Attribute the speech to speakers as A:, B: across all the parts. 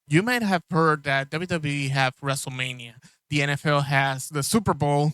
A: You might have heard that WWE have WrestleMania, the NFL has the Super Bowl,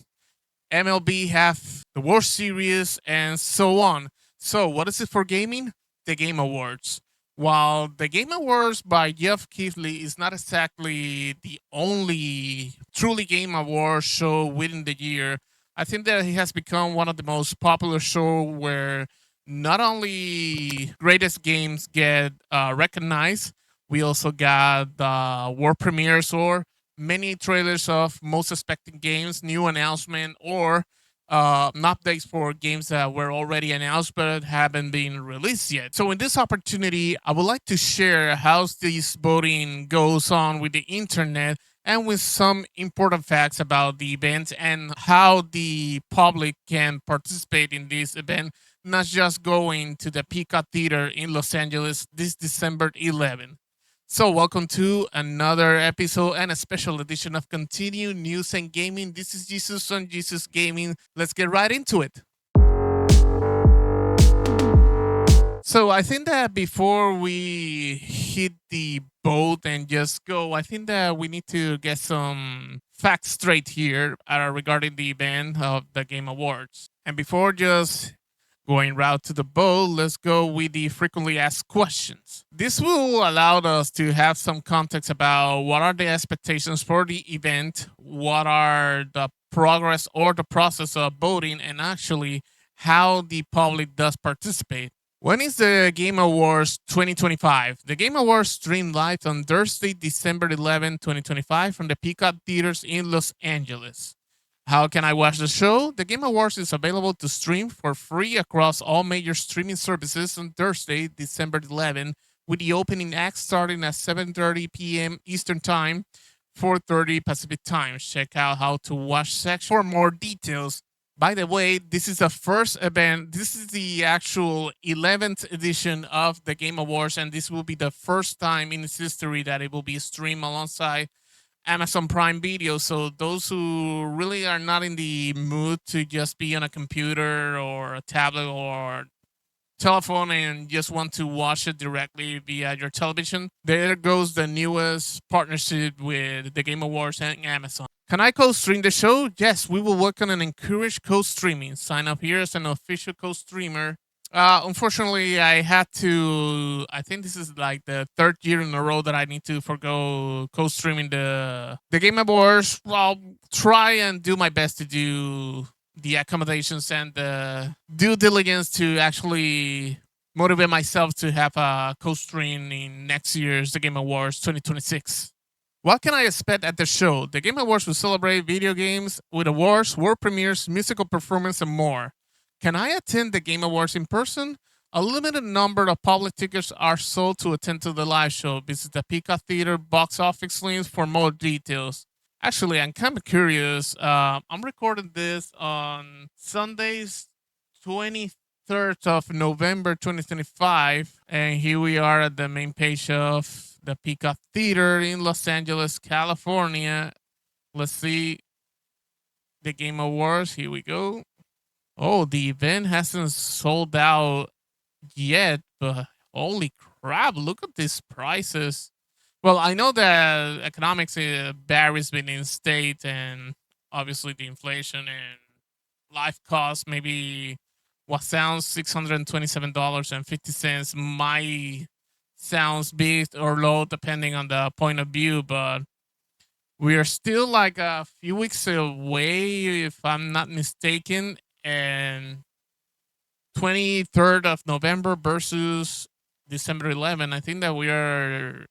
A: MLB have the World Series, and so on. So, what is it for gaming? The Game Awards. While the Game Awards by Jeff Keighley is not exactly the only truly game award show within the year, I think that he has become one of the most popular show where not only greatest games get recognized, we also got the world premieres or many trailers of most expected games, new announcement, or updates for games that were already announced but haven't been released yet. So, in this opportunity, I would like to share how this voting goes on with the internet and with some important facts about the event and how the public can participate in this event, not just going to the Peacock Theater in Los Angeles this December 11th. So, welcome to another episode and a special edition of Continue News and Gaming. This is Jesus on Jesus Gaming. Let's get right into it. So, I think that before we hit the boat and just go, I think that we need to get some facts straight here regarding the event of the Game Awards. And before just going route to the bowl, let's go with the frequently asked questions. This will allow us to have some context about what are the expectations for the event, what are the progress or the process of voting, and actually how the public does participate. When is the Game Awards 2025? The Game Awards streamed live on Thursday, December 11, 2025 from the Peacock Theaters in Los Angeles. How can I watch the show? The Game Awards is available to stream for free across all major streaming services on Thursday, December 11, with the opening act starting at 7:30 p.m. Eastern Time, 4:30 Pacific Time. Check out how to watch section for more details. By the way, this is the first event. This is the actual 11th edition of the Game Awards, and this will be the first time in its history that it will be streamed alongside Amazon Prime Video. So those who really are not in the mood to just be on a computer or a tablet or telephone and just want to watch it directly via your television, there goes the newest partnership with the Game Awards and Amazon. Can I co-stream the show? Yes, we will work on and encourage co-streaming. Sign up here as an official co-streamer. Unfortunately, I had to. I think this is like the third year in a row that I need to forgo co-streaming the Game Awards. I'll try and do my best to do the accommodations and the due diligence to actually motivate myself to have a co-stream in next year's The Game Awards 2026. What can I expect at the show? The Game Awards will celebrate video games with awards, world premieres, musical performance, and more. Can I attend the Game Awards in person? A limited number of public tickets are sold to attend to the live show. Visit the Peacock Theater box office links for more details. Actually, I'm kind of curious. I'm recording this on Sundays, 23rd of November 2025. And here we are at the main page of the Peacock Theater in Los Angeles, California. Let's see the Game Awards. Here we go. Oh, the event hasn't sold out yet, but holy crap, look at these prices. Well, I know that economics varies within state and obviously the inflation and life costs. Maybe what sounds $627.50 might sounds big or low depending on the point of view, but we are still like a few weeks away, if I'm not mistaken, and 23rd of November versus December 11. I think that we are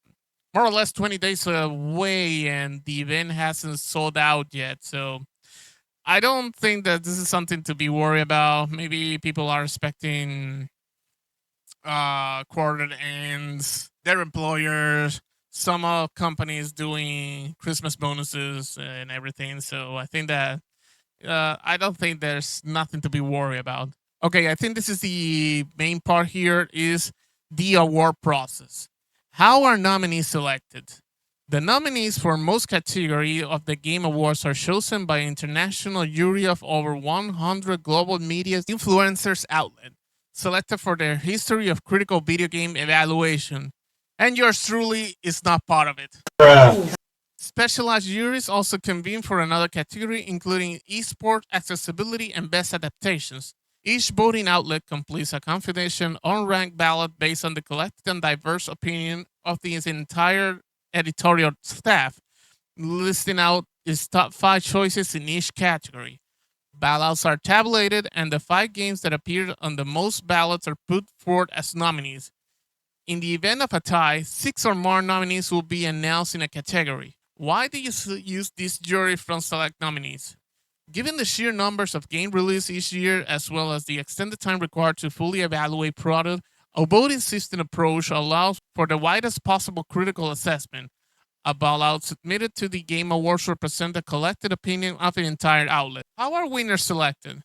A: more or less 20 days away and the event hasn't sold out yet. So I don't think that this is something to be worried about. Maybe people are expecting quarter ends, their employers, some companies doing Christmas bonuses and everything. So I think that I don't think there's nothing to be worried about. Okay, I think this is the main part here is the award process. How are nominees selected? The nominees for most category of the Game Awards are chosen by an international jury of over 100 global media influencers outlet, selected for their history of critical video game evaluation. And yours truly is not part of it. Specialized juries also convene for another category, including esport, accessibility, and best adaptations. Each voting outlet completes a confidential, unranked ballot based on the collected and diverse opinion of the entire editorial staff, listing out its top 5 choices in each category. Ballots are tabulated, and the 5 games that appear on the most ballots are put forward as nominees. In the event of a tie, 6 or more nominees will be announced in a category. Why do you use this jury from select nominees? Given the sheer numbers of game release each year, as well as the extended time required to fully evaluate product, a voting system approach allows for the widest possible critical assessment. A ballot submitted to the Game Awards represent the collected opinion of the entire outlet. How are winners selected?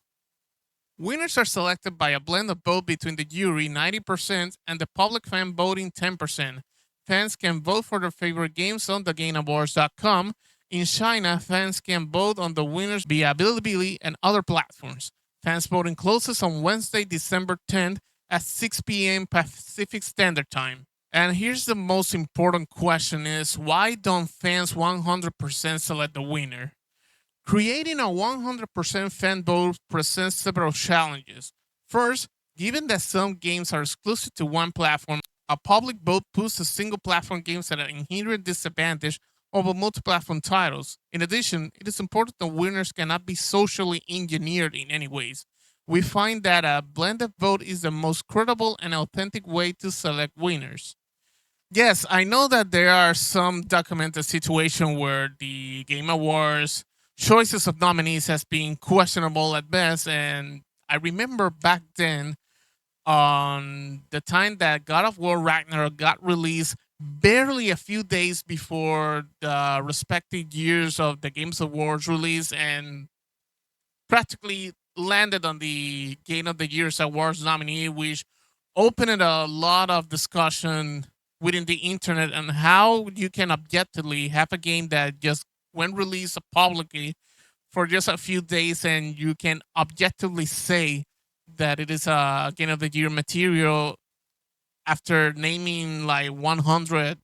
A: Winners are selected by a blend of both between the jury 90% and the public fan voting 10%. Fans can vote for their favorite games on thegameawards.com. In China, fans can vote on the winners via Bilibili and other platforms. Fans voting closes on Wednesday, December 10th at 6 p.m. Pacific Standard Time. And here's the most important question is why don't fans 100% select the winner? Creating a 100% fan vote presents several challenges. First, given that some games are exclusive to one platform, a public vote puts a single platform games at an inherent disadvantage over multi-platform titles. In addition, it is important that winners cannot be socially engineered in any ways. We find that a blended vote is the most credible and authentic way to select winners. Yes, I know that there are some documented situations where the Game Awards choices of nominees has been questionable at best, and I remember back then on the time that God of War Ragnarok got released barely a few days before the respective years of the Games Awards release and practically landed on the Game of the Year's Awards nominee, which opened a lot of discussion within the internet on how you can objectively have a game that just went released publicly for just a few days and you can objectively say that it is a Game of the Year material after naming like 100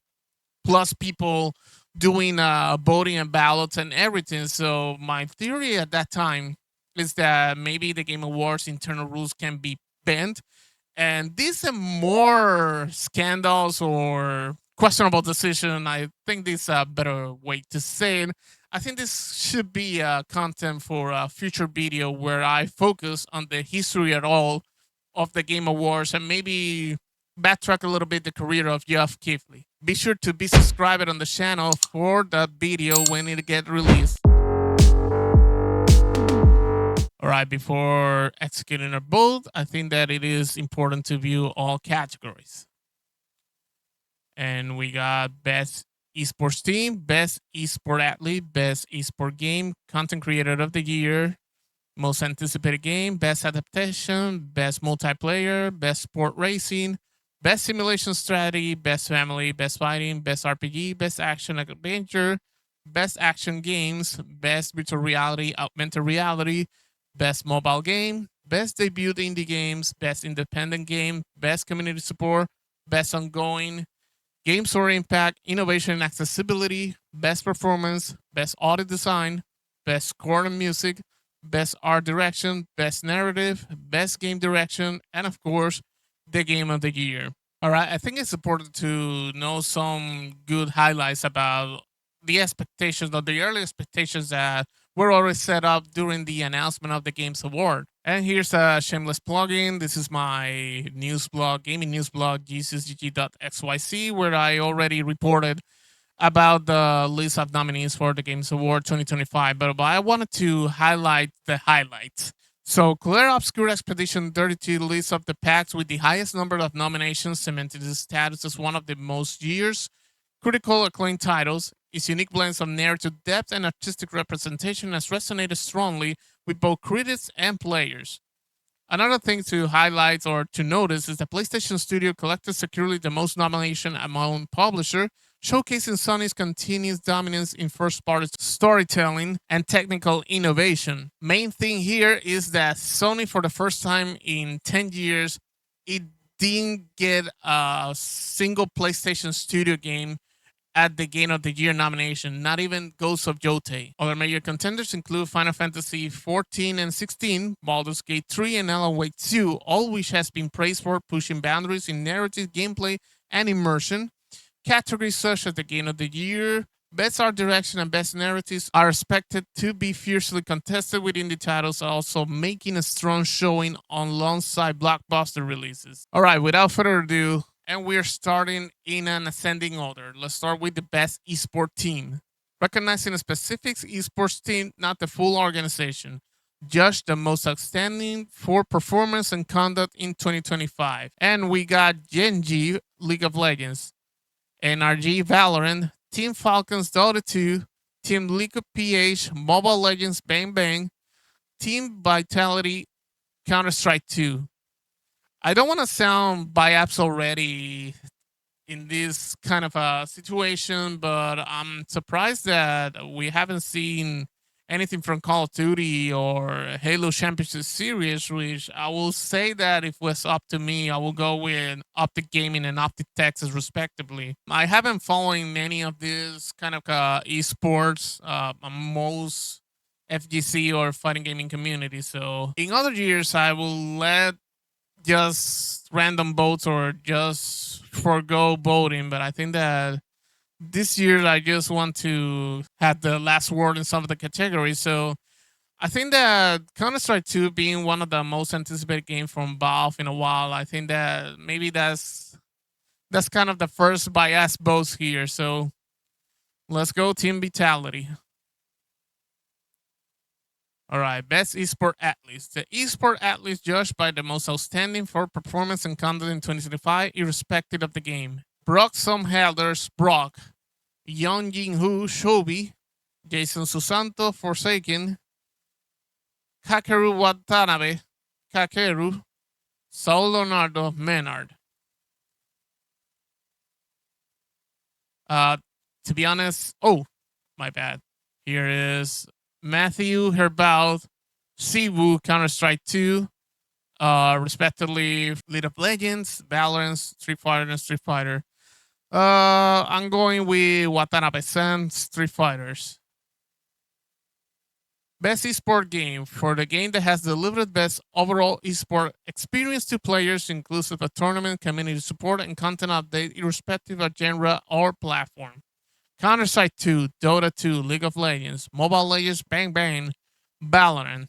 A: plus people doing voting and ballots and everything. So my theory at that time is that maybe the Game Awards internal rules can be bent, and these are more scandals or questionable decision. I think this is a better way to say it. I think this should be content for a future video where I focus on the history at all of the Game Awards and maybe backtrack a little bit the career of Geoff Keighley. Be sure to be subscribed on the channel for that video when it gets released. All right, before executing our vote, I think that it is important to view all categories. And we got best esports team, best esport athlete, best esport game, content creator of the year, most anticipated game, best adaptation, best multiplayer, best sport racing, best simulation strategy, best family, best fighting, best RPG, best action adventure, best action games, best virtual reality, augmented reality, best mobile game, best debut indie games, best independent game, best community support, best ongoing, game story impact, innovation and accessibility, best performance, best audio design, best score and music, best art direction, best narrative, best game direction, and of course, the game of the year. All right, I think it's important to know some good highlights about the expectations or the early expectations that were already set up during the announcement of the Games Award. And here's a shameless plugin. This is my news blog, gaming news blog, gcgg.xyz, where I already reported about the list of nominees for the Games Award 2025, but I wanted to highlight the highlights. So, Clair Obscure Expedition 32 lists of the packs with the highest number of nominations, cemented its status as one of the most years critical acclaimed titles. Its unique blends of narrative depth and artistic representation has resonated strongly with both critics and players. Another thing to highlight or to notice is that PlayStation Studio collected securely the most nomination among publisher, showcasing Sony's continuous dominance in first-party storytelling and technical innovation. Main thing here is that Sony, for the first time in 10 years, it didn't get a single PlayStation Studio game at the Game of the Year nomination, not even Ghost of Yotei. Other major contenders include Final Fantasy 14 and 16, Baldur's Gate 3, and Alan Wake 2, all which has been praised for pushing boundaries in narrative, gameplay, and immersion. Categories such as the Game of the Year, Best Art Direction, and Best Narratives are expected to be fiercely contested, with indie titles also making a strong showing alongside blockbuster releases. All right, without further ado, and we're starting in an ascending order. Let's start with the best esport team. Recognizing a specific esports team, not the full organization. Judge the most outstanding for performance and conduct in 2025. And we got Genji, League of Legends, NRG, Valorant, Team Falcons, Dota 2, Team League of PH, Mobile Legends, Bang Bang, Team Vitality, Counter-Strike 2. I don't want to sound biased already in this kind of a situation, but I'm surprised that we haven't seen anything from Call of Duty or Halo Championship Series, which I will say that if it was up to me, I will go with Optic Gaming and Optic Texas respectively. I haven't following any of these kind of esports, most FGC or fighting gaming community. So in other years, I will let just random votes or just forego voting. But I think that this year I just want to have the last word in some of the categories. So I think that Counter Strike 2 being one of the most anticipated games from Valve in a while, I think that maybe that's kind of the first bias votes here. So let's go Team Vitality. All right, best esport athletes. The esport athletes judged by the most outstanding for performance and conduct in 2025, irrespective of the game. Brock Somhelders, Brock. Young Jin Hu, Shobi. Jason Susanto, Forsaken. Kakeru Watanabe, Kakeru. Saul Leonardo, Menard. To be honest, oh, my bad. Here is Matthew Herbout, Siwu, Counter Strike 2, respectively, League of Legends, Valorant, Street Fighter, and Street Fighter. I'm going with Watanabe-san, Street Fighters. Best esport game. For the game that has delivered best overall esport experience to players, inclusive of tournament, community support, and content update, irrespective of genre or platform. Counter-Strike 2, Dota 2, League of Legends, Mobile Legends, Bang Bang, Valorant.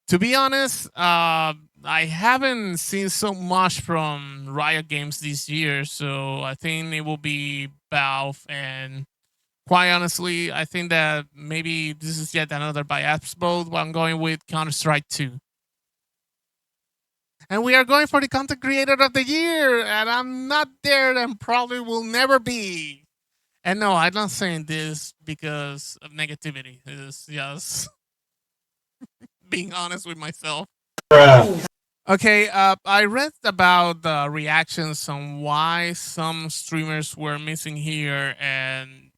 A: To be honest, I haven't seen so much from Riot Games this year, so I think it will be Valve. And quite honestly, I think that maybe this is yet another bias vote, but I'm going with Counter-Strike 2. And we are going for the content creator of the year, and I'm not there and probably will never be. And no, I'm not saying this because of negativity. It's just being honest with myself. Okay, I read about the reactions on why some streamers were missing here, and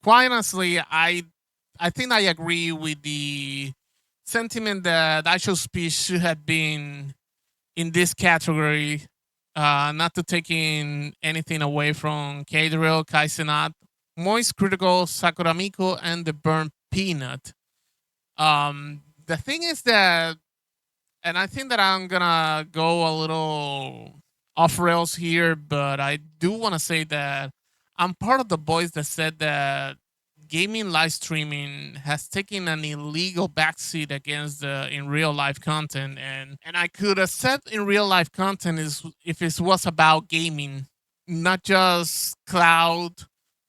A: quite honestly, I think I agree with the sentiment that actual speech should have been in this category. Not to taking anything away from K-Drill, Kaizenat, Moist Critical, Sakuramiko, and the Burnt Peanut. The thing is that, and I think that I'm gonna go a little off rails here, but I do want to say that I'm part of the boys that said that gaming live streaming has taken an illegal backseat against the in real life content, and I could accept in real life content is if it was about gaming, not just cloud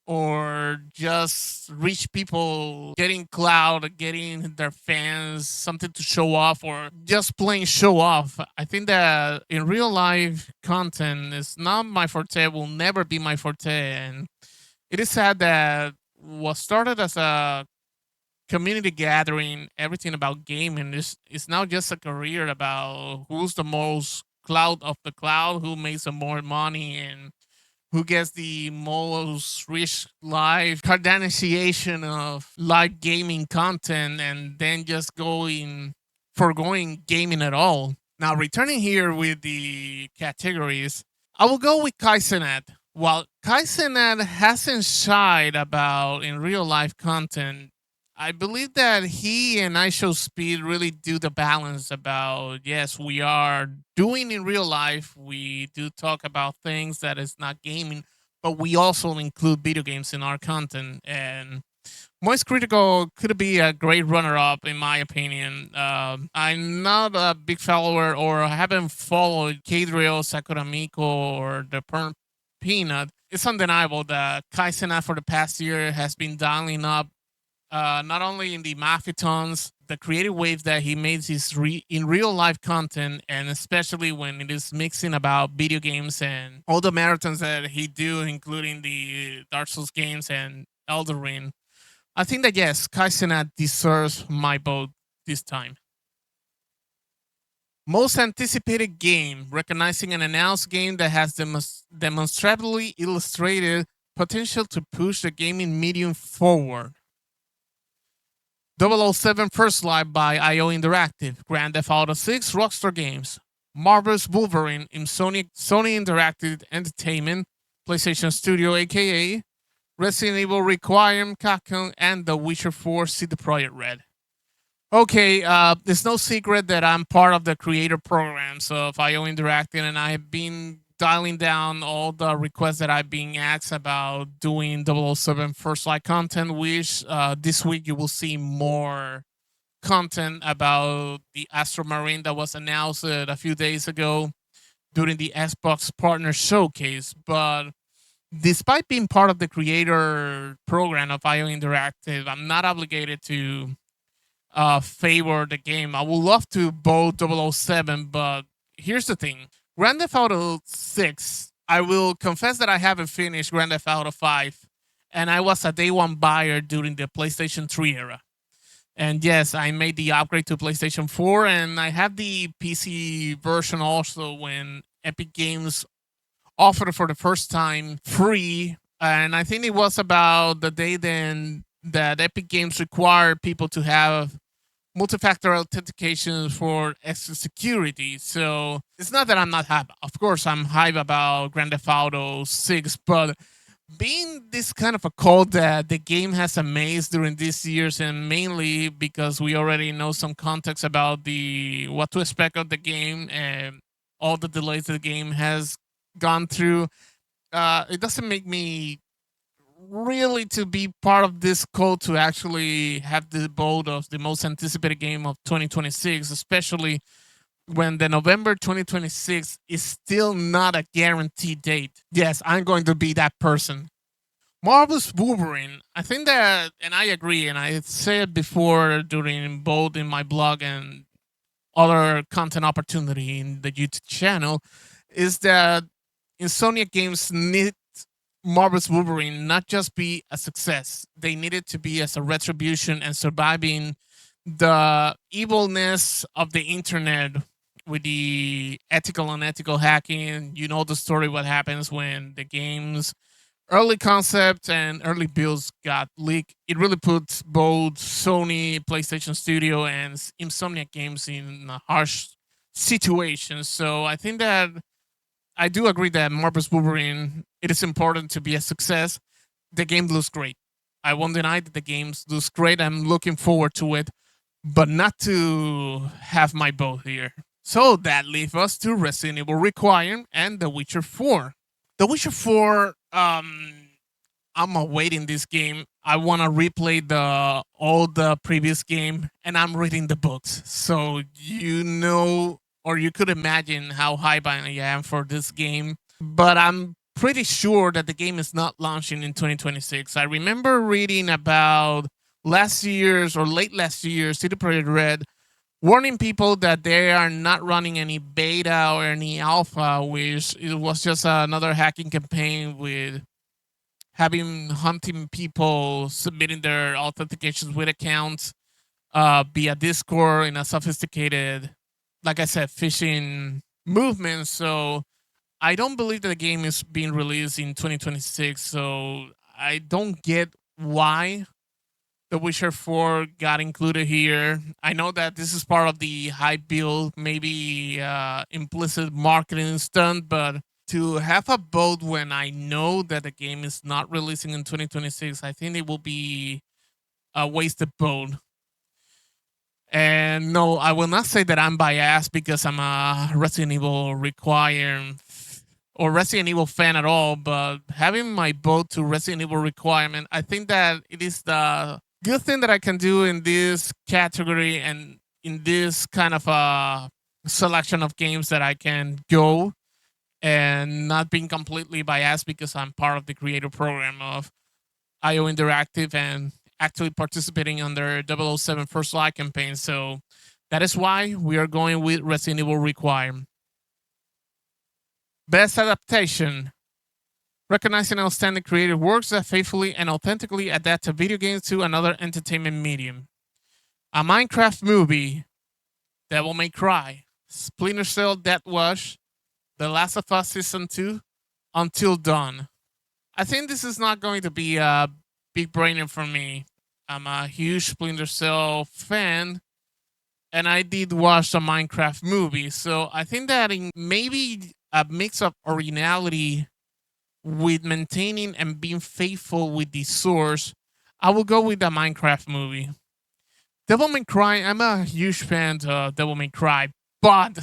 A: or just rich people getting cloud, getting their fans something to show off, or just plain show off. I think that in real life content is not my forte, will never be my forte, and it is sad that what started as a community gathering, everything about gaming is now just a career about who's the most cloud of the cloud, who makes the more money, and who gets the most rich live Kardashian of live gaming content, and then just foregoing gaming at all. Now, returning here with the categories, I will go with Kaizenat. While Kaizenat hasn't shied about in real life content, I believe that he and I Show Speed really do the balance about, yes, we are doing in real life. We do talk about things that is not gaming, but we also include video games in our content. And Moist Critical could be a great runner-up, in my opinion. I'm not a big follower, or I haven't followed Kadriel, Sakuramiko, or the Perm Peanut. It's undeniable that Kaisena for the past year has been dialing up, not only in the Mafitons, the creative waves that he makes in real life content, and especially when it is mixing about video games and all the marathons that he do, including the Dark Souls games and Elden Ring. I think that yes, Kaizenat deserves my vote this time. Most anticipated game, recognizing an announced game that has demonstrably illustrated potential to push the gaming medium forward. 007 First Light by IO Interactive, Grand Theft Auto 6 Rockstar Games, Marvel's Wolverine in Sony Interactive Entertainment, PlayStation Studio aka Resident Evil Requiem, Capcom, and The Witcher 4 CD Projekt Red. Okay, it's no secret that I'm part of the creator programs of IO Interactive, and I've been dialing down all the requests that I've been asked about doing 007 First Light content, which this week you will see more content about the Astro Marine that was announced a few days ago during the Xbox Partner Showcase. But despite being part of the creator program of IO Interactive, I'm not obligated to favor the game. I would love to vote 007, but here's the thing. Grand Theft Auto 6, I will confess that I haven't finished Grand Theft Auto 5, and I was a day one buyer during the PlayStation 3 era. And yes, I made the upgrade to PlayStation 4, and I have the PC version also when Epic Games offered for the first time free. And I think it was about the day then that Epic Games required people to have multi-factor authentication for extra security. So it's not that I'm not hype. Of course, I'm hype about Grand Theft Auto 6, but being this kind of a cult that the game has amazed during these years, and mainly because we already know some context about the what to expect of the game and all the delays the game has gone through, it doesn't make me really to be part of this cult to actually have the vote of the most anticipated game of 2026, especially when the November 2026 is still not a guaranteed date. Yes, I'm going to be that person. Marvel's Wolverine. I think that, and I agree, and I said before during both in my blog and other content opportunity in the YouTube channel, is that Insomniac Games need Marvel's Wolverine not just be a success, they needed to be as a retribution and surviving the evilness of the internet with the ethical and unethical hacking. You know the story what happens when the game's early concept and early builds got leaked. It really puts both Sony, PlayStation Studio, and Insomniac Games in a harsh situation. So I think that I do agree that Marvel's Wolverine, it is important to be a success. The game looks great. I won't deny that the game looks great. I'm looking forward to it, but not to have my vote here. So that leaves us to Resident Evil Requiem and The Witcher 4. The Witcher 4, I'm awaiting this game. I want to replay the all the previous game, and I'm reading the books. So you know, or you could imagine how hype I am for this game. But I'm pretty sure that the game is not launching in 2026. I remember reading about last year's or late last year's CD Projekt Red warning people that they are not running any beta or any alpha, which it was just another hacking campaign with having hunting people submitting their authentications with accounts via Discord in a sophisticated, like I said, phishing movement. So I don't believe that the game is being released in 2026. So I don't get why The Witcher 4 got included here. I know that this is part of the hype build, maybe implicit marketing stunt, but to have a vote when I know that the game is not releasing in 2026, I think it will be a wasted vote. And no, I will not say that I'm biased because I'm a Resident Evil requirement or Resident Evil fan at all, but having my vote to Resident Evil requirement, I think that it is the good thing that I can do in this category and in this kind of a selection of games that I can go and not being completely biased because I'm part of the creative program of IO Interactive and actually participating on their 007 First Light campaign. So that is why we are going with Resident Evil Require. Best adaptation. Recognizing outstanding creative works that faithfully and authentically adapt a video game to another entertainment medium. A Minecraft movie, Devil May Cry, Splinter Cell Death Watch, The Last of Us Season 2, Until Dawn. I think this is not going to be a big brainer for me. I'm a huge Splinter Cell fan, and I did watch the Minecraft movie. So I think that in maybe a mix of originality with maintaining and being faithful with the source, I will go with the Minecraft movie. Devil May Cry, I'm a huge fan of Devil May Cry, but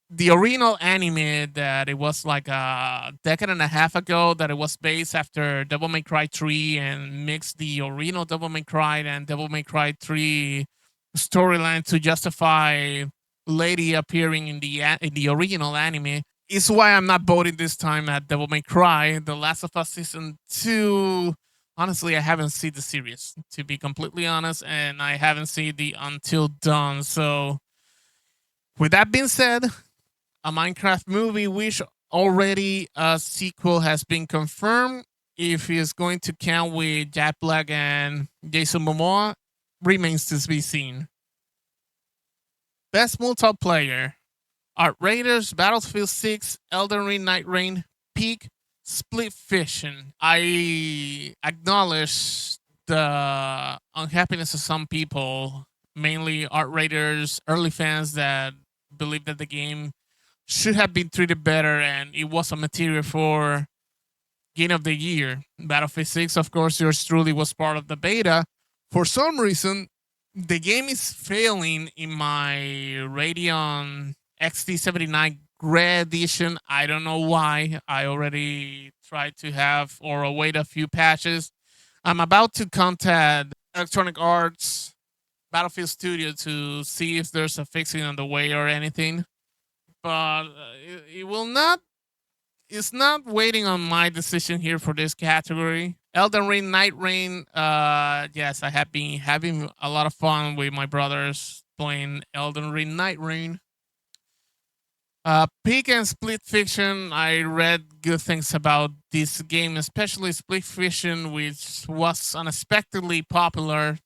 A: the original anime that it was like a decade and a half ago that it was based after Devil May Cry 3 and mixed the original Devil May Cry and Devil May Cry 3 storyline to justify Lady appearing in the original anime is why I'm not voting this time at Devil May Cry. The Last of Us Season 2, honestly, I haven't seen the series, to be completely honest, and I haven't seen the Until Dawn. So with that being said, a Minecraft movie, which already a sequel has been confirmed. If it's going to count with Jack Black and Jason Momoa, remains to be seen. Best multiplayer: Art Raiders, Battlefield 6, Elden Ring, Night Rain, Peak, Split Fiction. I acknowledge the unhappiness of some people, mainly Art Raiders early fans that believe that the game should have been treated better and it was a material for Game of the Year. Battlefield 6, of course, yours truly was part of the beta. For some reason, the game is failing in my Radeon XT79 Gray Edition. I don't know why. I already tried to have or await a few patches. I'm about to contact Electronic Arts Battlefield Studio to see if there's a fixing on the way or anything. But it will not. It's not waiting on my decision here for this category. Elden Ring, Night Rain. Yes, I have been having a lot of fun with my brothers playing Elden Ring, Night Rain. Peak and Split Fiction. I read good things about this game, especially Split Fiction, which was unexpectedly popular,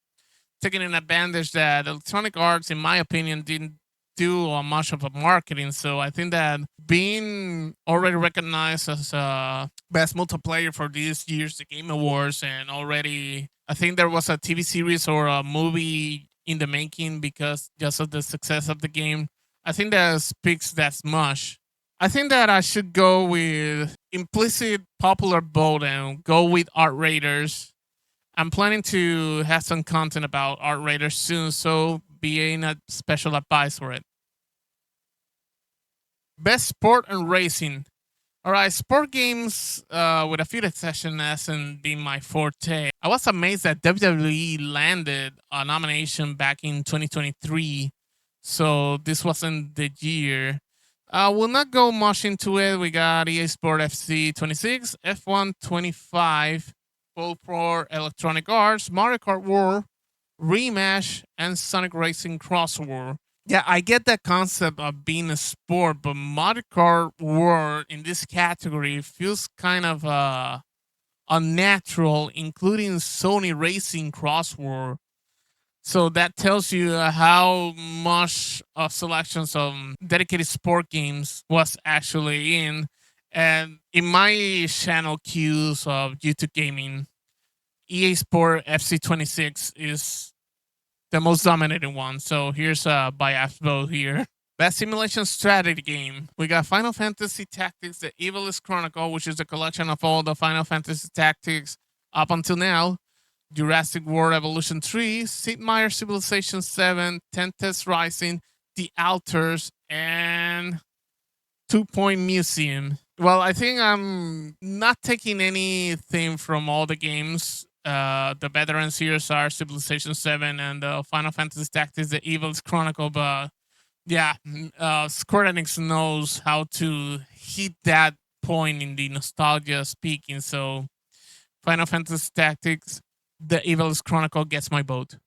A: taking an advantage that Electronic Arts, in my opinion, didn't do much of a marketing. So I think that being already recognized as a best multiplayer for this year's The Game Awards, and already I think there was a TV series or a movie in the making because just of the success of the game. I think that speaks that much. I think that I should go with implicit popular vote and go with Art Raiders. I'm planning to have some content about Art Raiders soon, so being a special advice for it. Best sport and racing. All right, sport games with a few exceptions hasn't been my forte. I was amazed that WWE landed a nomination back in 2023, so this wasn't the year. We'll not go much into it. We got EA Sport FC 26, F1 25, both for Electronic Arts, Mario Kart World, Rematch, and Sonic Racing Crossover. Yeah, I get that concept of being a sport, but Mario Kart World in this category feels kind of unnatural, including Sony Racing Crossword. So that tells you how much of selections of dedicated sport games was actually in. And in my channel queues of YouTube gaming, EA Sport FC26 is the most dominating one. So here's by Asbo here. Best simulation strategy game. We got Final Fantasy Tactics: The Evilest Chronicle, which is a collection of all the Final Fantasy Tactics up until now. Jurassic World Evolution 3, Sid Meier's Civilization 7, Tempest Rising, The Alters, and Two Point Museum. Well, I think I'm not taking anything from all the games. The veterans here are Civilization 7 and Final Fantasy Tactics: The Evil's Chronicle, but yeah, Square Enix knows how to hit that point in the nostalgia speaking. So Final Fantasy Tactics: The Evil's Chronicle gets my vote.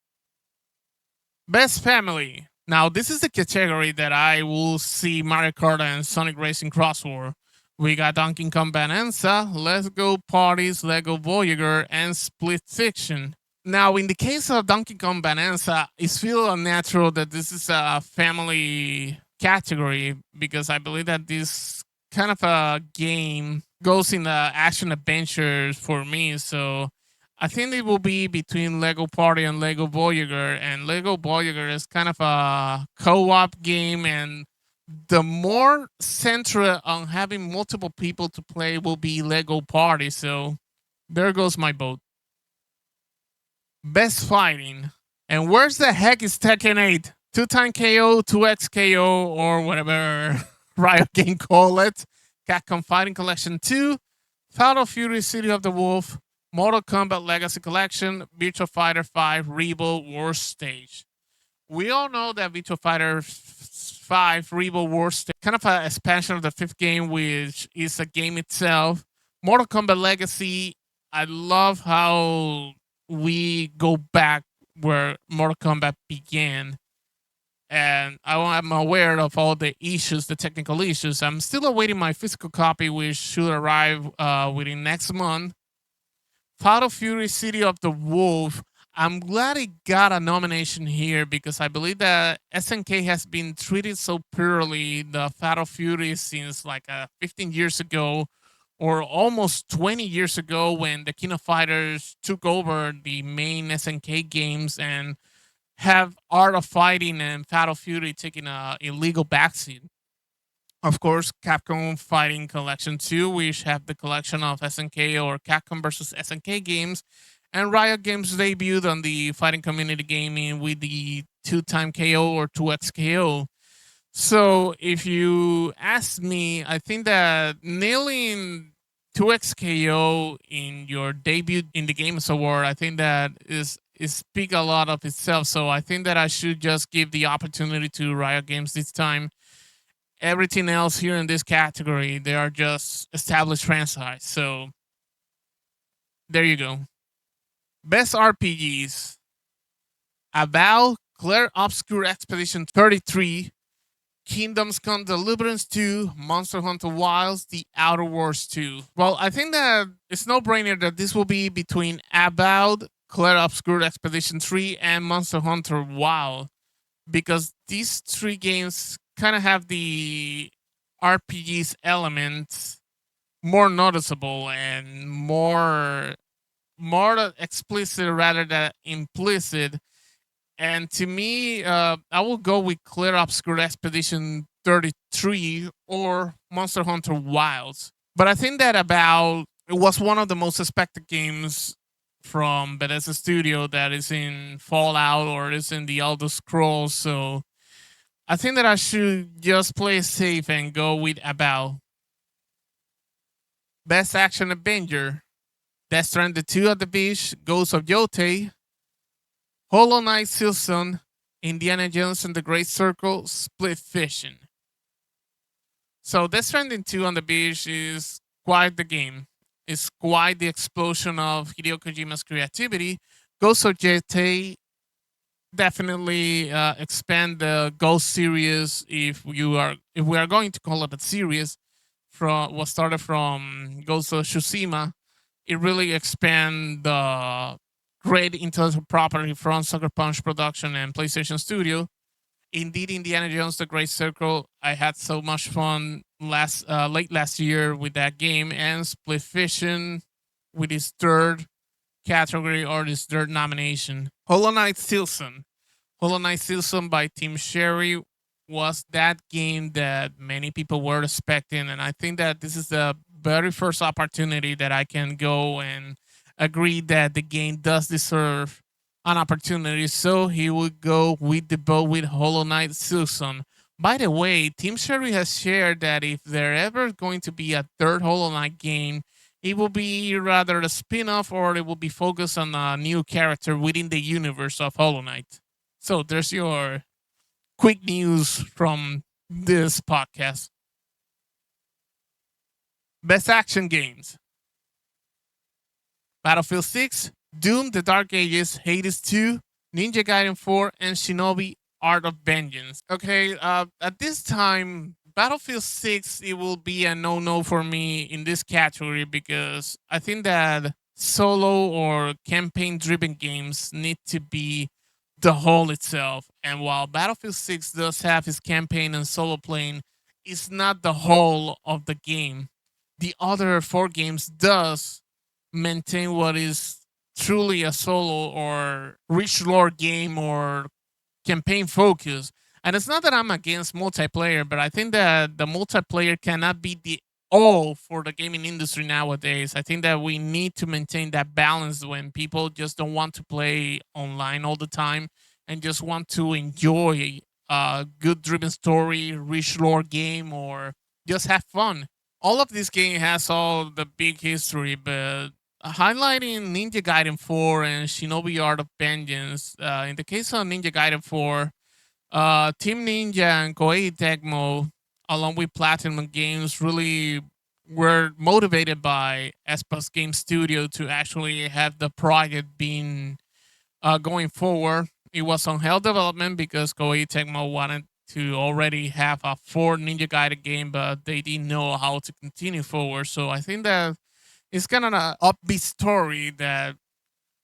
A: Best Family. Now, this is the category that I will see Mario Kart and Sonic Racing Crossword. We got Donkey Kong Bonanza, Let's Go Parties, Lego Voyager, and Split Fiction. Now, in the case of Donkey Kong Bonanza, it's feel unnatural that this is a family category because I believe that this kind of a game goes in the action adventures for me. So I think it will be between Lego Party and Lego Voyager. And Lego Voyager is kind of a co op game. And the more centered on having multiple people to play will be Lego Party. So there goes my vote. Best Fighting. And where's the heck is Tekken 8? 2-time KO, 2x KO, or whatever Riot Game call it. Capcom Fighting Collection 2, Fatal Fury City of the Wolf, Mortal Kombat Legacy Collection, Virtua Fighter 5 Rebel War Stage. We all know that Virtua Fighter 5 Rebel War Stage kind of an expansion of the fifth game, which is a game itself. Mortal Kombat Legacy, I love how we go back where Mortal Kombat began. And I'm aware of all the issues, the technical issues. I'm still awaiting my physical copy, which should arrive within next month. Fatal Fury City of the Wolf. I'm glad it got a nomination here because I believe that SNK has been treated so poorly the Fatal Fury since like 15 years ago or almost 20 years ago when the King of Fighters took over the main SNK games and have Art of Fighting and Fatal Fury taking a illegal backseat. Of course, Capcom Fighting Collection 2, which have the collection of SNK or Capcom versus SNK games, and Riot Games debuted on the fighting community gaming with the 2-time KO or 2x KO. So if you ask me, I think that nailing 2x KO in your debut in the Games Award, I think that is speak a lot of itself. So I think that I should just give the opportunity to Riot Games this time. Everything else here in this category, they are just established franchise. So there you go. Best RPGs. About Claire Obscure Expedition 33, Kingdoms Come Deliverance 2, Monster Hunter Wilds, The Outer Worlds 2. Well, I think that it's no brainer that this will be between About Claire Obscure Expedition 3 and Monster Hunter Wild because these three games kind of have the RPGs elements more noticeable and more explicit rather than implicit. And to me, I will go with Clear Obscure Expedition 33 or Monster Hunter Wilds. But I think that About it was one of the most expected games from Bethesda Studio that is in Fallout or is in the Elder Scrolls. So I think that I should just play safe and go with About. Best Action Adventure. Death Stranding 2 at the Beach, Ghost of Yotei, Hollow Knight Silson, Indiana Jones and the Great Circle, Split Fiction. So Death Stranding 2 on the Beach is quite the game. It's quite the explosion of Hideo Kojima's creativity. Ghost of Yotei definitely expand the Ghost series if we are going to call it a series from what started from Ghost of Tsushima. It really expand the great intellectual property from Sucker Punch Production and PlayStation Studio. Indeed, Indiana Jones: The Great Circle. I had so much fun late last year with that game, and Split Fiction with its third category or this third nomination. Hollow Knight Silson. Hollow Knight Silson by Team Sherry was that game that many people were expecting, and I think that this is the very first opportunity that I can go and agree that the game does deserve an opportunity. So he would go with the vote with Hollow Knight Silson. By the way, Team Sherry has shared that if there ever going to be a third Hollow Knight game, it will be rather a spin-off or it will be focused on a new character within the universe of Hollow Knight. So there's your quick news from this podcast. Best action games: Battlefield 6, Doom, The Dark Ages, Hades 2, Ninja Gaiden 4, and Shinobi Art of Vengeance. Okay, at this time, Battlefield 6, it will be a no-no for me in this category because I think that solo or campaign-driven games need to be the whole itself. And while Battlefield 6 does have its campaign and solo playing, it's not the whole of the game. The other four games does maintain what is truly a solo or rich lore game or campaign focus. And it's not that I'm against multiplayer, but I think that the multiplayer cannot be the all for the gaming industry nowadays. I think that we need to maintain that balance when people just don't want to play online all the time and just want to enjoy a good driven story, rich lore game, or just have fun. All of this game has all the big history, but highlighting Ninja Gaiden 4 and Shinobi Art of Vengeance, in the case of Ninja Gaiden 4, Team Ninja and Koei Tecmo, along with Platinum Games, really were motivated by Espas Game Studio to actually have the project being going forward. It was on held development because Koei Tecmo wanted to already have a 4 Ninja Gaiden game, but they didn't know how to continue forward. So I think that it's kind of an upbeat story that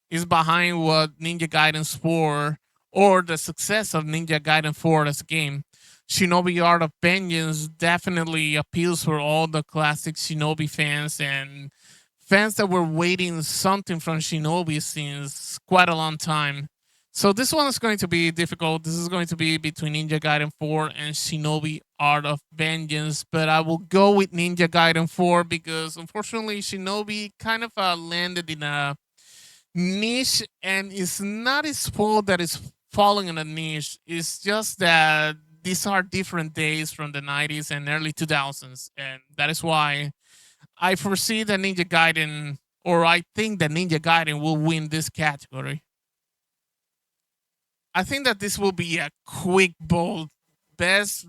A: is behind what Ninja Gaiden 4 or the success of Ninja Gaiden 4 as a game. Shinobi Art of Vengeance definitely appeals for all the classic Shinobi fans and fans that were waiting something from Shinobi since quite a long time. So this one is going to be difficult. This is going to be between Ninja Gaiden 4 and Shinobi Art of Vengeance, but I will go with Ninja Gaiden 4 because unfortunately Shinobi kind of landed in a niche, and it's not his fault that it's falling in a niche. It's just that these are different days from the 90s and early 2000s, and that is why I foresee that Ninja Gaiden, or I think that Ninja Gaiden will win this category. I think that this will be a quick bold best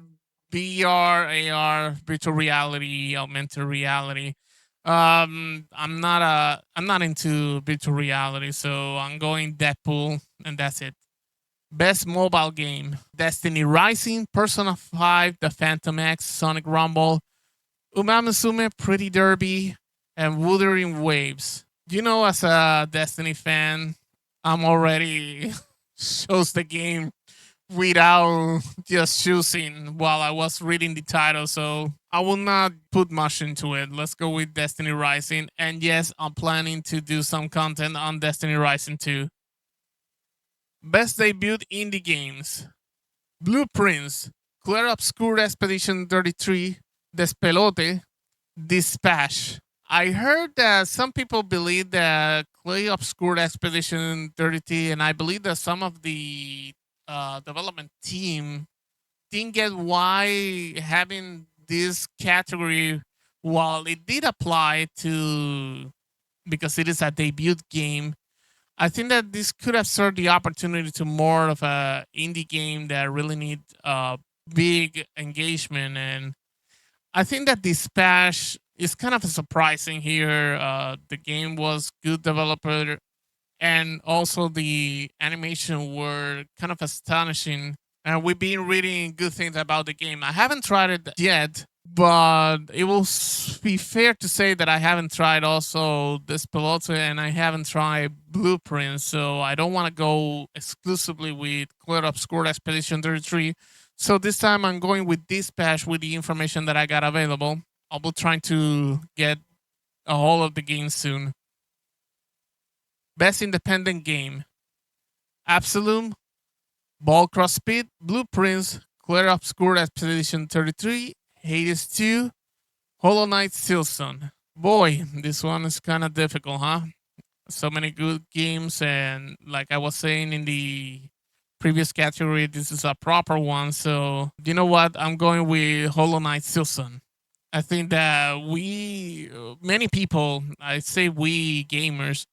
A: VR, AR, virtual reality, augmented reality. I'm not into virtual reality, so I'm going Deadpool, and that's it. Best mobile game: Destiny Rising, Persona 5, The Phantom X, Sonic Rumble, Umamusume, Pretty Derby, and Wuthering Waves. You know, as a Destiny fan, I'm already chose the game without just choosing while I was reading the title, so I will not put much into it. Let's go with Destiny Rising. And yes, I'm planning to do some content on Destiny Rising 2. Best debut indie games: Blueprints, Clair Obscur Expedition 33, Despelote, Dispatch. I heard that some people believe that Clay Obscur Expedition 33, and I believe that some of the development team didn't get why having this category, while it did apply to because it is a debut game. I think that this could have served the opportunity to more of a indie game that really need big engagement, and I think that Dispatch is kind of surprising here. The game was good developer, and also the animation were kind of astonishing. And we've been reading good things about the game. I haven't tried it yet, but it will be fair to say that I haven't tried also this Pelota and I haven't tried Blueprint. So I don't want to go exclusively with Clair Obscur Expedition 33. So this time I'm going with Dispatch with the information that I got available. I'll be trying to get a hold of the game soon. Best independent game: Absolum, Ball Cross Speed, Blueprints, Clair Obscur Expedition 33, Hades 2, Hollow Knight Silson. Boy, this one is kind of difficult, huh? So many good games, and like I was saying in the previous category, this is a proper one. So you know what? I'm going with Hollow Knight Silson. I think that many people, I say we gamers,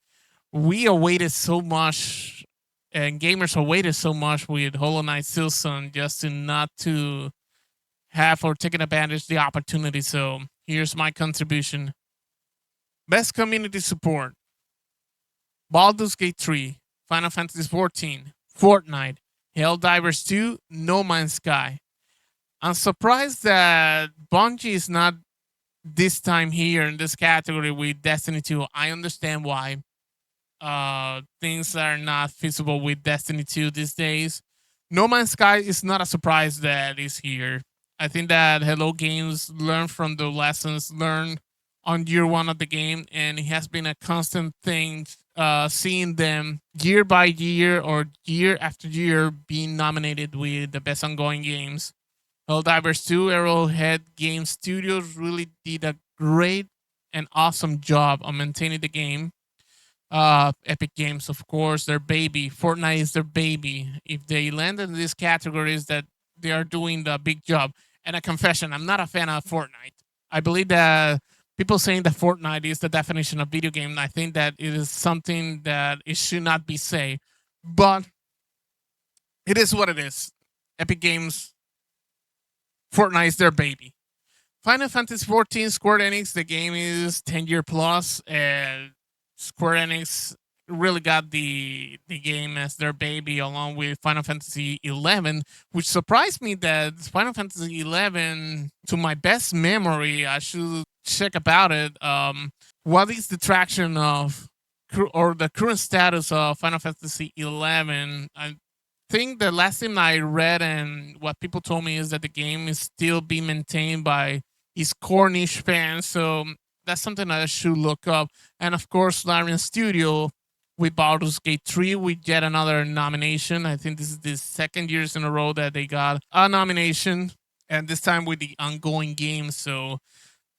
A: we awaited so much, and gamers awaited so much with Hollow Knight Silson just to not to have or taken advantage of the opportunity. So here's my contribution. Best community support: Baldur's Gate 3, Final Fantasy 14, Fortnite, Helldivers 2, No Man's Sky. I'm surprised that Bungie is not this time here in this category with Destiny 2. I understand why. Things are not feasible with Destiny 2 these days. No Man's Sky is not a surprise that it's here. I think that Hello Games learned from the lessons learned on year one of the game, and it has been a constant thing seeing them year by year or year after year being nominated with the best ongoing games. Helldivers 2, Arrowhead Game Studios really did a great and awesome job on maintaining the game. Epic Games, of course, their baby. Fortnite is their baby. If they land in these categories, that they are doing the big job. And a confession: I'm not a fan of Fortnite. I believe that people saying that Fortnite is the definition of video game, I think that it is something that it should not be said. But it is what it is. Epic Games, Fortnite is their baby. Final Fantasy 14, Square Enix, the game is 10-year plus, and Square Enix really got the game as their baby, along with Final Fantasy 11, which surprised me that Final Fantasy 11, to my best memory, I should check about it. What is the traction of or the current status of Final Fantasy 11? I think the last thing I read and what people told me is that the game is still being maintained by its core niche fans. So that's something I should look up. And of course, Larian Studio with Baldur's Gate 3 with yet another nomination. I think this is the second years in a row that they got a nomination, and this time with the ongoing game. So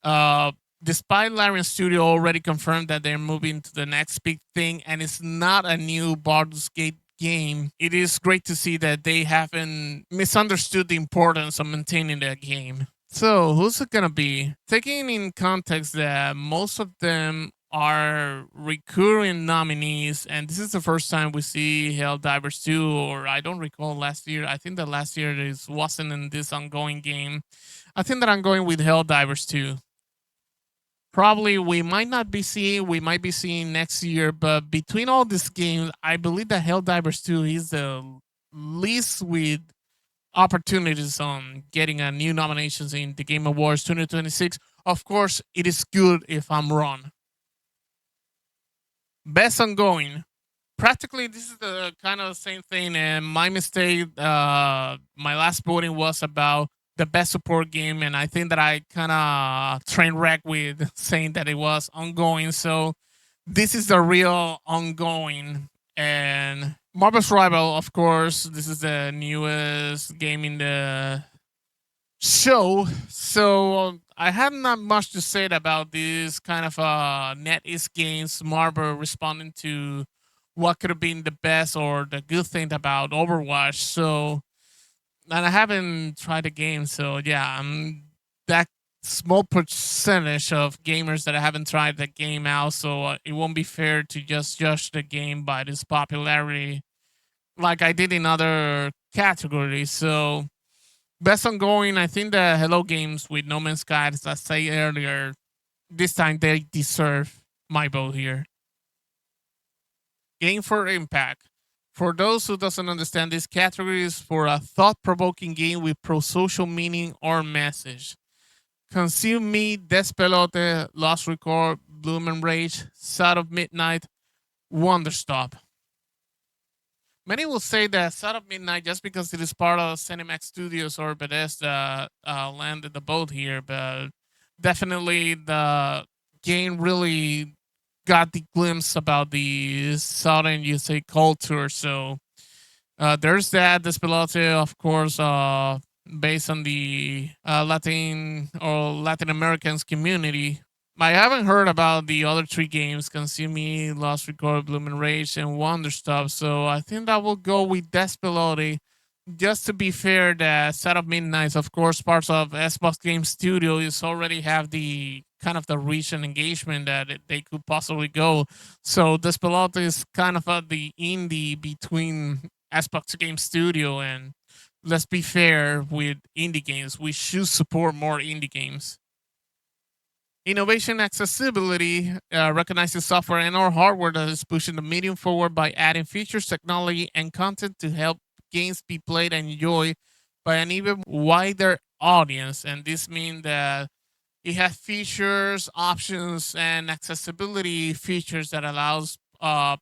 A: uh despite Larian Studio already confirmed that they're moving to the next big thing, and it's not a new Baldur's Gate game, it is great to see that they haven't misunderstood the importance of maintaining that game. So, who's it gonna be? Taking in context that most of them are recurring nominees, and this is the first time we see Helldivers 2, or I don't recall last year. I think that last year this wasn't in this ongoing game. I think that I'm going with Helldivers 2. Probably we might be seeing next year, but between all these games, I believe that Helldivers 2 is the least with opportunities on getting a new nominations in the Game Awards 2026. Of course, it is good if I'm wrong. Best ongoing. Practically, this is the kind of same thing. And my mistake, my last voting was about the best support game, and I think that I kind of train wreck with saying that it was ongoing. So this is the real ongoing. And Marvel's Rival, of course, this is the newest game in the show. So I have not much to say about this kind of NetEase games. Marvel responding to what could have been the best or the good thing about Overwatch. So, and I haven't tried the game. So yeah, I'm that small percentage of gamers that I haven't tried the game out. So it won't be fair to just judge the game by this popularity like I did in other categories. So best ongoing, I think the Hello Games with No Man's Sky, as I said earlier, this time they deserve my vote here. Game for impact. For those who doesn't understand, this category is for a thought-provoking game with pro-social meaning or message. Consume Me, Despelote, Lost Record, Bloom and Rage, Side of Midnight, Wonderstop. Many will say that Side of Midnight, just because it is part of Cinemax Studios or Bethesda, landed the boat here, but definitely the game really got the glimpse about the Southern USA culture. So there's that. Despelote, of course, based on the Latin Americans community. I haven't heard about the other three games: Consumi, Lost Record, Bloom and Rage, and Wonder Stuff. So I think that will go with Despelote. Just to be fair, the Set of Midnights, of course, parts of Xbox Game Studios already have the kind of the reach and engagement that they could possibly go. So Despelote is kind of the indie between Xbox Game Studio and, let's be fair, with indie games, we should support more indie games. Innovation accessibility recognizes software and or hardware that is pushing the medium forward by adding features, technology, and content to help games be played and enjoyed by an even wider audience. And this means that it has features, options, and accessibility features that allows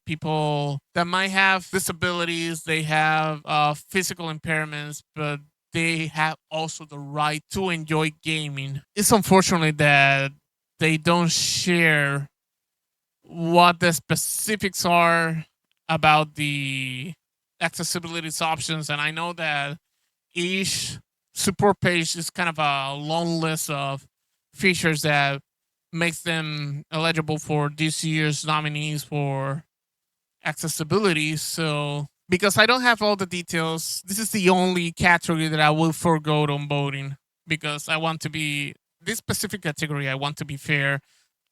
A: people that might have disabilities, they have physical impairments, but they have also the right to enjoy gaming. It's unfortunate that they don't share what the specifics are about the accessibility options. And I know that each support page is kind of a long list of features that makes them eligible for this year's nominees for accessibility. So because I don't have all the details, this is the only category that I will forego on voting because I want to be this specific category. I want to be fair.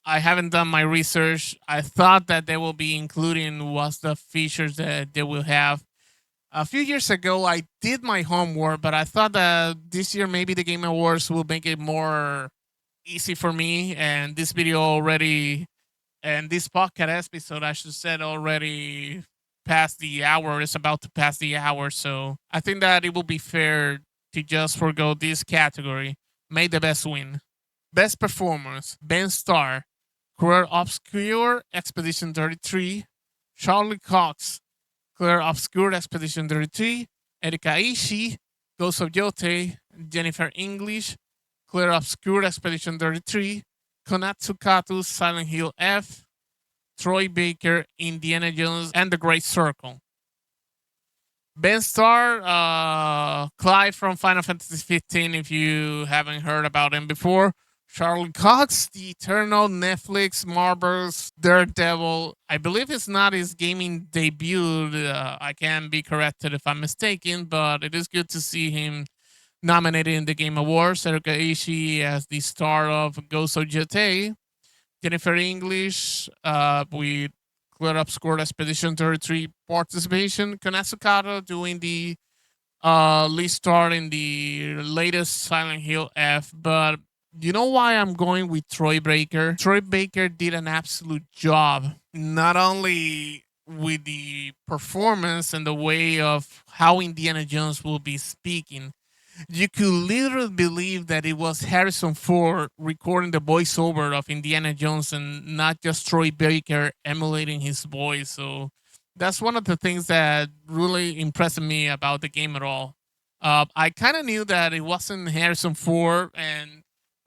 A: I haven't done my research. I thought that they will be including what's the features that they will have. A few years ago, I did my homework, but I thought that this year maybe the Game Awards will make it more easy for me. And this video already, and this podcast episode, I should said, already passed the hour. It's about to pass the hour. So I think that it will be fair to just forego this category. May the best win. Best performance: Ben Starr, Career Obscure Expedition 33, Charlie Cox, Claire Obscure Expedition 33, Erika Ishii, Ghost of Yote, Jennifer English, Claire Obscure Expedition 33, Konatsu Kato, Silent Hill F, Troy Baker, Indiana Jones, and The Great Circle. Ben Starr, Clive from Final Fantasy 15, if you haven't heard about him before. Charlie Cox, the Eternal, Netflix, Marvel's Daredevil. I believe it's not his gaming debut. I can be corrected if I'm mistaken, but it is good to see him nominated in the Game Awards. Erika Ishii as the star of Ghost of Jete. Jennifer English with Clear Obscure Expedition 33 participation. Konatsu Kato doing the lead star in the latest Silent Hill F. But you know why I'm going with Troy Baker? Troy Baker did an absolute job, not only with the performance and the way of how Indiana Jones will be speaking. You could literally believe that it was Harrison Ford recording the voiceover of Indiana Jones and not just Troy Baker emulating his voice. So that's one of the things that really impressed me about the game at all. I kind of knew that it wasn't Harrison Ford,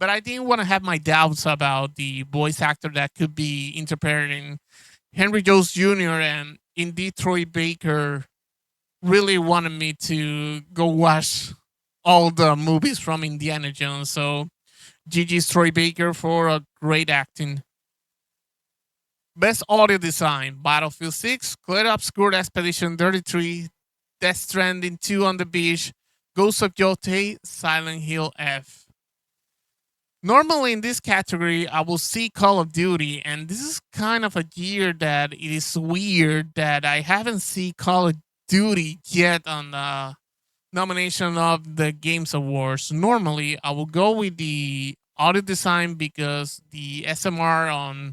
A: but I didn't want to have my doubts about the voice actor that could be interpreting Henry Jones Jr. And indeed, Troy Baker really wanted me to go watch all the movies from Indiana Jones. So GG's Troy Baker for a great acting. Best audio design: Battlefield 6, Clear Obscure Expedition 33, Death Stranding 2 on the Beach, Ghost of Yote, Silent Hill F. Normally in this category, I will see Call of Duty, and this is kind of a year that it is weird that I haven't seen Call of Duty yet on the nomination of the Games Awards. Normally, I will go with the audio design because the SMR on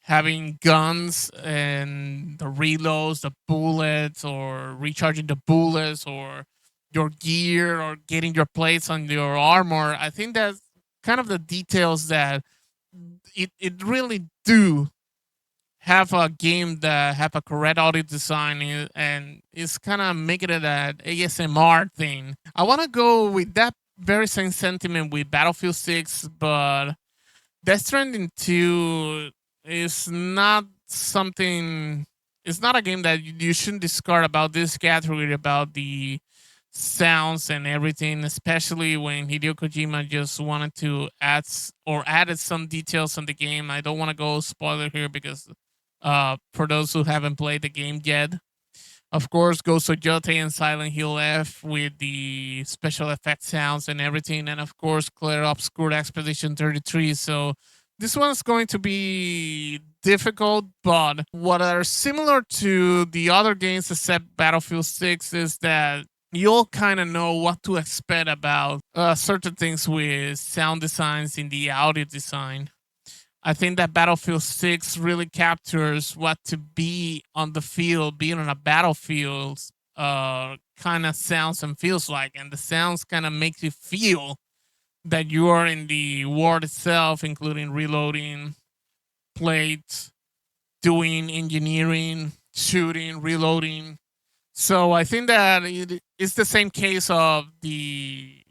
A: having guns and the reloads, the bullets, or recharging the bullets, or your gear, or getting your plates on your armor. I think that's kind of the details that it really do have a game that have a correct audio design and it's kind of making it an ASMR thing. I want to go with that very same sentiment with Battlefield 6, but Death Stranding 2 is not something. It's not a game that you shouldn't discard about this category about the sounds and everything, especially when Hideo Kojima just wanted to or added some details on the game. I don't want to go spoiler here because for those who haven't played the game yet, of course, Ghost of Jote and Silent Hill F with the special effect sounds and everything, and of course, Clair Obscur Expedition 33. So this one's going to be difficult, but what are similar to the other games except Battlefield 6 is that you'll kind of know what to expect about certain things with sound designs in the audio design. I think that Battlefield 6 really captures what to be on the field, being on a battlefield, kind of sounds and feels like. And the sounds kind of make you feel that you are in the war itself, including reloading, plates, doing engineering, shooting, reloading. So I think that it's the same case of the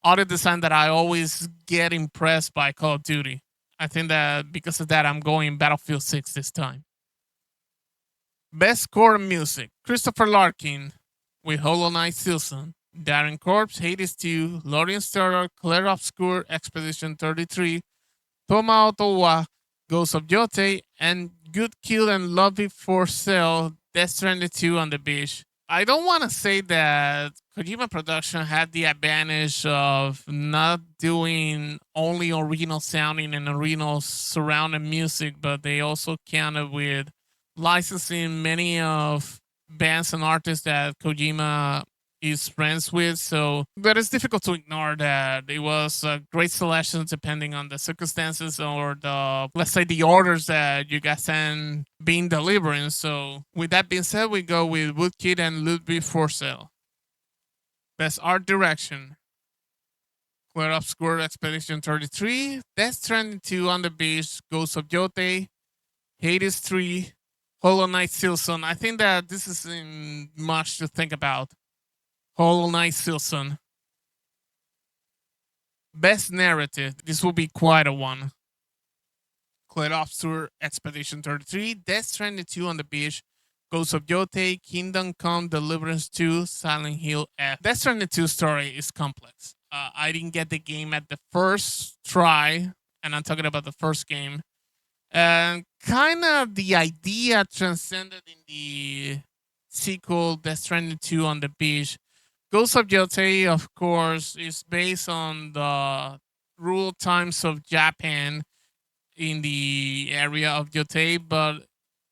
A: audio design that I always get impressed by Call of Duty. I think that because of that, I'm going Battlefield 6 this time. Best score music: Christopher Larkin with Hollow Knight Silson, Darren Corps, Hades 2, Lawrence Turner, Clair Obscur, Expedition 33, Toma Ottawa, Ghost of Jote, and Good Kill and Lovey for Sale, Death Stranding 2 on the Beach. I don't want to say that Kojima Production had the advantage of not doing only original sounding and original surrounding music, but they also counted with licensing many of bands and artists that Kojima is friends with. So, but it's difficult to ignore that it was a great selection depending on the circumstances or the, let's say, the orders that you guys send being delivering. So, with that being said, we go with Woodkid and Ludwig Forsell. Best art direction: Clair Obscur Expedition 33, Death Stranding 2 on the Beach, Ghost of Jote, Hades 3, Hollow Knight Silson. I think that this isn't much to think about. Hollow Knight Silson. Best narrative. This will be quite a one. Clair Obscur Expedition 33, Death Stranding 2 on the Beach, Ghost of Jote, Kingdom Come Deliverance 2, Silent Hill F. Death Stranding 2 story is complex. I didn't get the game at the first try, and I'm talking about the first game. And kind of the idea transcended in the sequel, Death Stranding 2 on the Beach. Ghost of Jote, of course, is based on the rural times of Japan in the area of Jote, but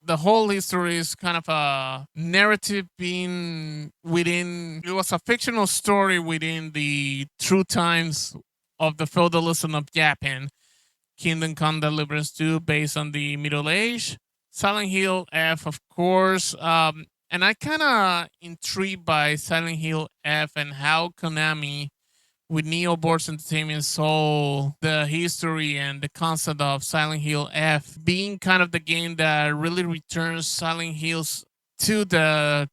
A: the whole history is kind of a narrative being within, it was a fictional story within the true times of the feudalism of Japan. Kingdom Come Deliverance 2 based on the Middle Age. Silent Hill F, of course. And I kind of intrigued by Silent Hill F and how Konami with Neo Boards Entertainment sold the history and the concept of Silent Hill F being kind of the game that really returns Silent Hills to the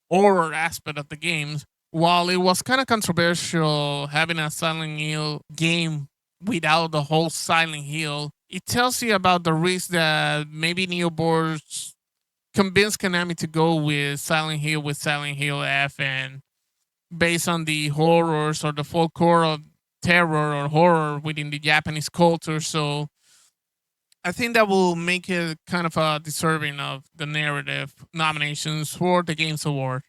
A: horror aspect of the games. While it was kind of controversial having a Silent Hill game without the whole Silent Hill, it tells you about the risk that maybe Neo Boards convinced Konami to go with Silent Hill F, and based on the horrors or the folklore of terror or horror within the Japanese culture. So I think that will make it kind of deserving of the narrative nominations for the Games Award.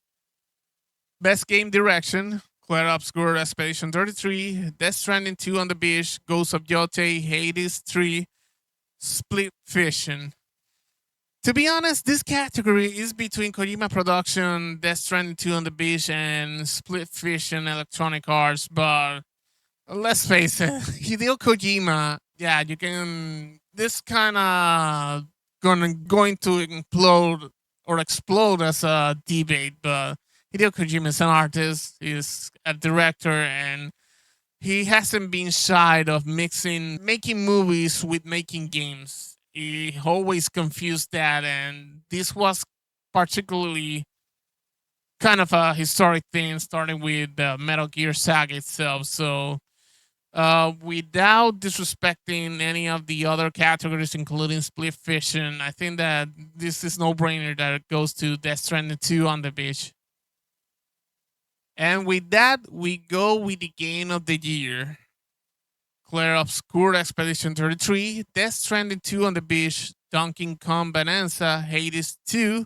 A: Best Game Direction: Clair Obscur Expedition 33, Death Stranding 2 on the Beach, Ghost of Jote, Hades 3, Split Fiction. To be honest, this category is between Kojima Production, Death Stranding 2 on the Beach, and Split Fiction Electronic Arts, but let's face it, Hideo Kojima, yeah, you can, this kind of going to implode or explode as a debate, but Hideo Kojima is an artist, he's a director, and he hasn't been shy of making movies with making games. He always confused that, and this was particularly kind of a historic thing, starting with the Metal Gear saga itself. So Without disrespecting any of the other categories, including split fiction, I think that this is no brainer that it goes to Death Stranding 2 on the beach. And with that, we go with the game of the year. Clair Obscur Expedition 33, Death Stranding 2 on the beach, Donkey Kong Bonanza, Hades 2,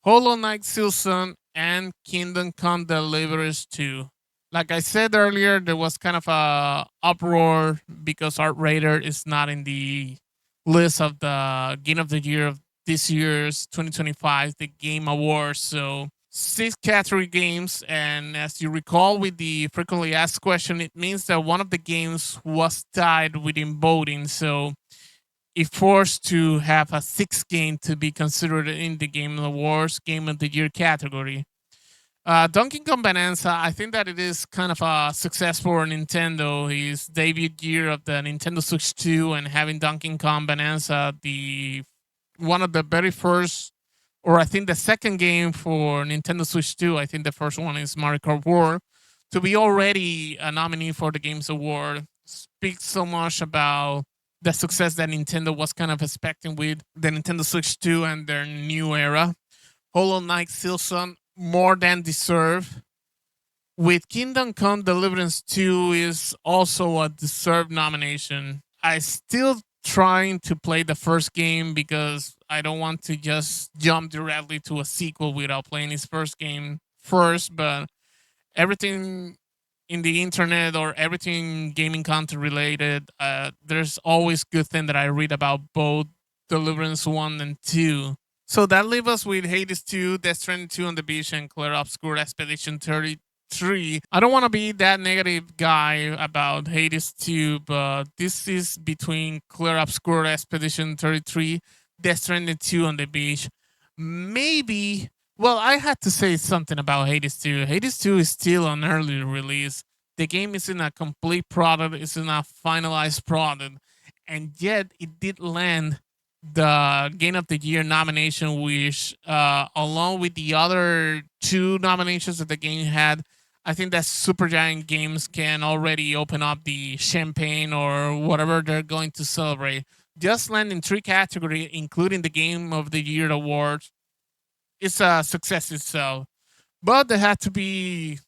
A: Hollow Knight Silson, and Kingdom Come Deliverance 2. Like I said earlier, there was kind of a uproar because Art Raider is not in the list of the game of the year of this year's 2025, the Game Awards. So six category games, and as you recall with the frequently asked question, it means that one of the games was tied within voting. So it forced to have a sixth game to be considered in the Game Awards Game of the Year category. Donkey Kong Bonanza, I think that it is kind of a success for Nintendo. His debut year of the Nintendo Switch 2 and having Donkey Kong Bonanza, the one of the very first, or I think the second game for Nintendo Switch 2. I think the first one is Mario Kart World. To be already a nominee for the Games Award speaks so much about the success that Nintendo was kind of expecting with the Nintendo Switch 2 and their new era. Hollow Knight Silson, more than deserved. With Kingdom Come Deliverance 2 is also a deserved nomination. I still trying to play the first game because I don't want to just jump directly to a sequel without playing his first game first, but everything in the internet or everything gaming content related, there's always good thing that I read about both Deliverance 1 and 2. So that leaves us with Hades 2, Death Stranding 2 on the beach, and Clair Obscur Expedition 33. I don't want to be that negative guy about Hades 2, but this is between Clair Obscur Expedition 33, Death Stranding 2 on the beach. Maybe, well, I had to say something about Hades 2. Hades 2 is still an early release. The game isn't a complete product, it's not a finalized product, and yet it did land the Game of the Year nomination, which, along with the other two nominations that the game had, I think that Supergiant Games can already open up the champagne or whatever they're going to celebrate. Just landing three categories, including the Game of the Year awards, it's a success itself. But there had to be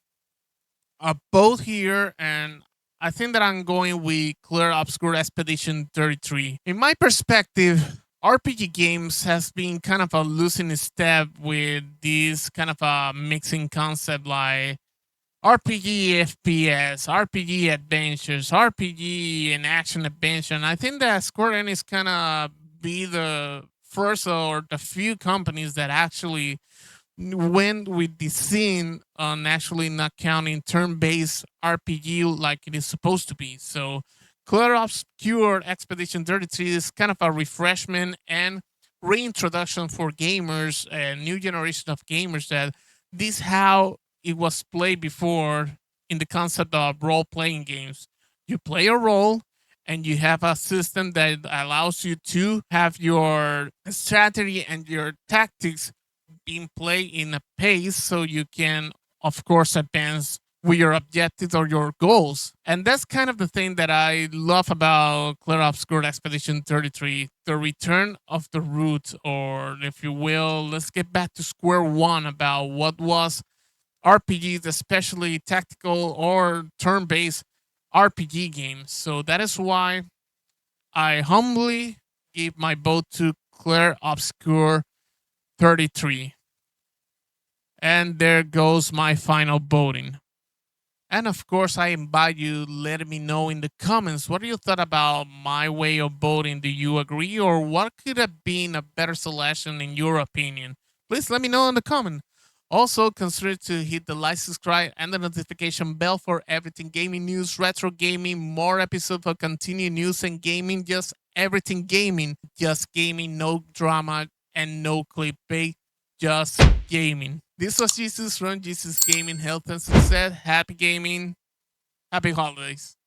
A: a both here, and I think that I'm going with Clair Obscur Expedition 33. In my perspective, RPG games has been kind of a losing step with this kind of a mixing concept like RPG FPS, RPG adventures, RPG and action adventure. And I think that Square Enix kind of be the first or the few companies that actually went with the scene on actually not counting turn-based RPG like it is supposed to be. So Clair Obscur Expedition 33 is kind of a refreshment and reintroduction for gamers, a new generation of gamers, that this how it was played before in the concept of role-playing games. You play a role and you have a system that allows you to have your strategy and your tactics being played in a pace so you can, of course, advance with your objectives or your goals. And that's kind of the thing that I love about Clair Obscur Expedition 33, the return of the root, or if you will, let's get back to square one about what was RPGs, especially tactical or turn based RPG games. So that is why I humbly give my vote to Clair Obscur 33. And there goes my final voting. And of course, I invite you let me know in the comments what you thought about my way of voting. Do you agree, or what could have been a better selection in your opinion? Please let me know in the comment. Also, consider to hit the like, subscribe, and the notification bell for everything gaming news, retro gaming, more episodes of continued news and gaming, just everything gaming. Just gaming, no drama, and no clickbait, just gaming. This was Jesus from Jesus Gaming Health and Success. Happy gaming. Happy holidays.